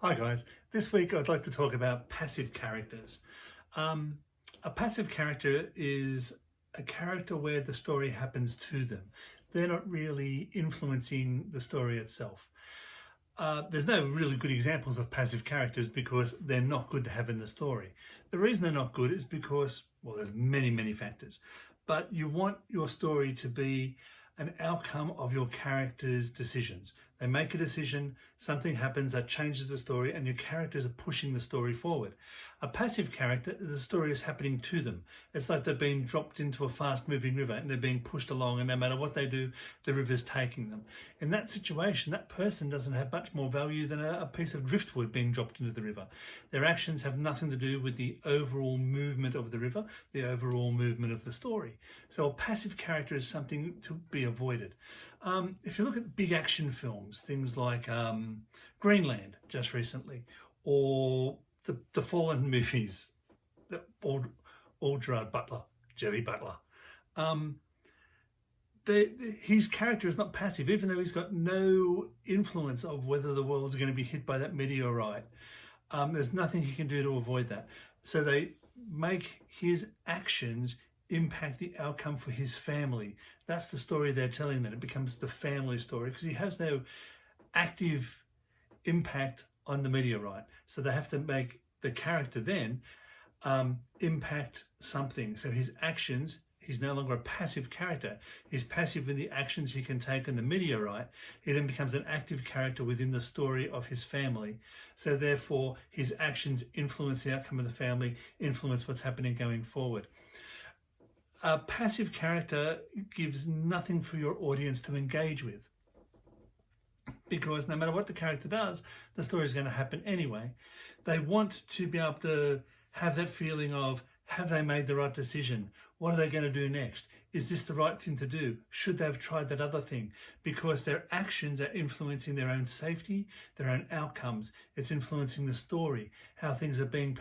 Hi guys, this week I'd like to talk about passive characters. A passive character is a character where the story happens to them. They're not really influencing the story itself. There's no really good examples of passive characters because they're not good to have in the story. The reason they're not good is because, well, there's many factors, but you want your story to be an outcome of your character's decisions. They make a decision, something happens that changes the story, and your characters are pushing the story forward. A passive character, the story is happening to them. It's like they're being dropped into a fast moving river and they're being pushed along, and no matter what they do, the river's taking them. In that situation, that person doesn't have much more value than a piece of driftwood being dropped into the river. Their actions have nothing to do with the overall movement of the river, the overall movement of the story. So a passive character is something to be avoided. If you look at big action films, things like Greenland just recently, or the Fallen movies, all Gerard Butler, Jerry Butler, his character is not passive, even though he's got no influence of whether the world's going to be hit by that meteorite. There's nothing he can do to avoid that. So they make his actions impact the outcome for his family. That's the story they're telling. Then it becomes the family story because he has no active impact on the meteorite. So they have to make the character then impact something. So his actions, he's no longer a passive character. He's passive in the actions he can take on the meteorite. He then becomes an active character within the story of his family. So therefore, his actions influence the outcome of the family, influence what's happening going forward. A passive character gives nothing for your audience to engage with, because no matter what the character does, the story is going to happen anyway. They want to be able to have that feeling of, have they made the right decision? What are they going to do next? Is this the right thing to do? Should they have tried that other thing? Because their actions are influencing their own safety, their own outcomes. It's influencing the story, how things are being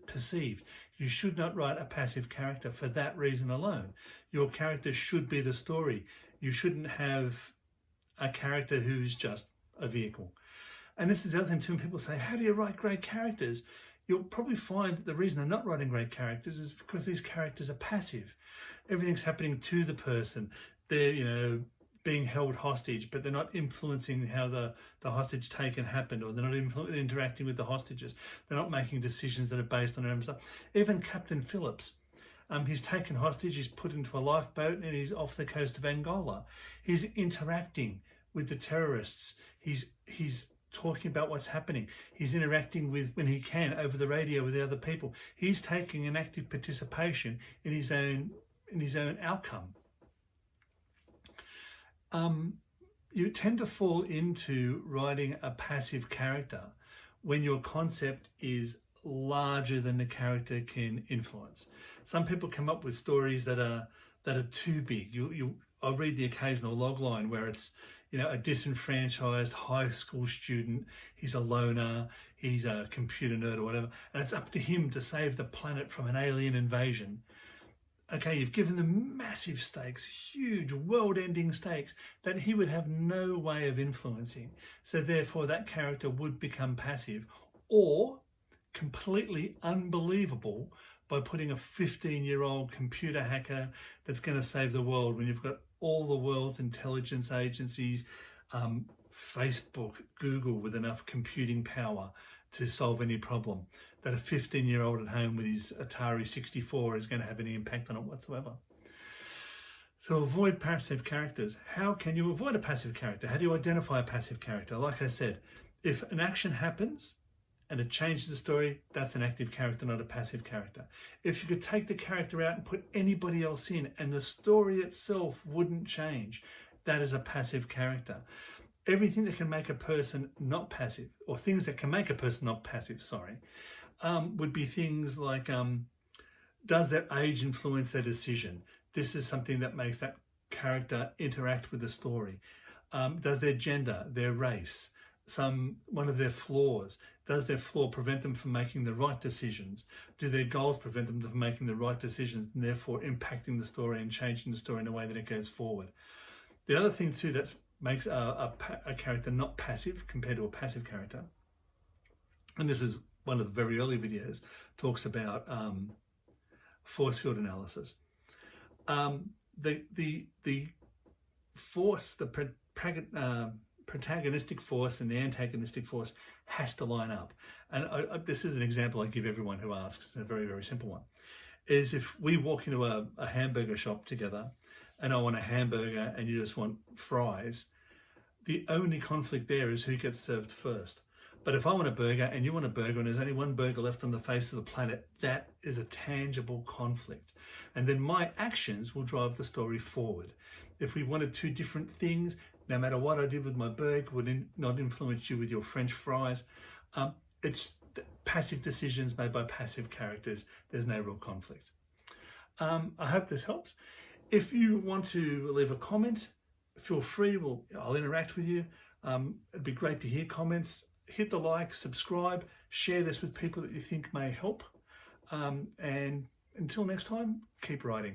perceived. You should not write a passive character for that reason alone. Your character should be the story. You shouldn't have a character who's just a vehicle. And this is the other thing too, when people say, how do you write great characters? You'll probably find that the reason they're not writing great characters is because these characters are passive. Everything's happening to the person. They're, being held hostage, but they're not influencing how the hostage taken happened, or they're not interacting with the hostages. They're not making decisions that are based on their own stuff. Even Captain Phillips, he's taken hostage, he's put into a lifeboat, and he's off the coast of Angola. He's interacting with the terrorists. He's talking about what's happening. He's interacting with, when he can, over the radio with the other people. He's taking an active participation in his own outcome. You tend to fall into writing a passive character when your concept is larger than the character can influence. Some people come up with stories that are too big. I'll read the occasional logline where it's, a disenfranchised high school student, he's a loner, he's a computer nerd or whatever, and it's up to him to save the planet from an alien invasion. Okay, you've given them massive stakes, huge world-ending stakes that he would have no way of influencing. So therefore that character would become passive or completely unbelievable by putting a 15-year-old computer hacker that's going to save the world when you've got all the world's intelligence agencies, Facebook, Google with enough computing power to solve any problem, that a 15-year-old at home with his Atari 64 is going to have any impact on it whatsoever. So avoid passive characters. How can you avoid a passive character? How do you identify a passive character? Like I said, if an action happens and it changes the story, that's an active character, not a passive character. If you could take the character out and put anybody else in and the story itself wouldn't change, that is a passive character. Everything that can make a person not passive, or things that can make a person not passive, would be things like, does their age influence their decision? This is something that makes that character interact with the story. Does their gender, their race, one of their flaws, does their flaw prevent them from making the right decisions? Do their goals prevent them from making the right decisions and therefore impacting the story and changing the story in a way that it goes forward? The other thing too that makes a character not passive compared to a passive character and this is one of the very early videos, talks about force field analysis. The force, the protagonistic force and the antagonistic force has to line up. And this is an example I give everyone who asks. It's a very, very simple one. Is if we walk into a hamburger shop together and I want a hamburger and you just want fries, the only conflict there is who gets served first. But if I want a burger and you want a burger and there's only one burger left on the face of the planet, that is a tangible conflict. And then my actions will drive the story forward. If we wanted two different things, no matter what I did with my burger would not influence you with your French fries. It's passive decisions made by passive characters. There's no real conflict. I hope this helps. If you want to leave a comment, feel free. I'll interact with you. It'd be great to hear comments. Hit the like, subscribe, share this with people that you think may help. And until next time, keep writing.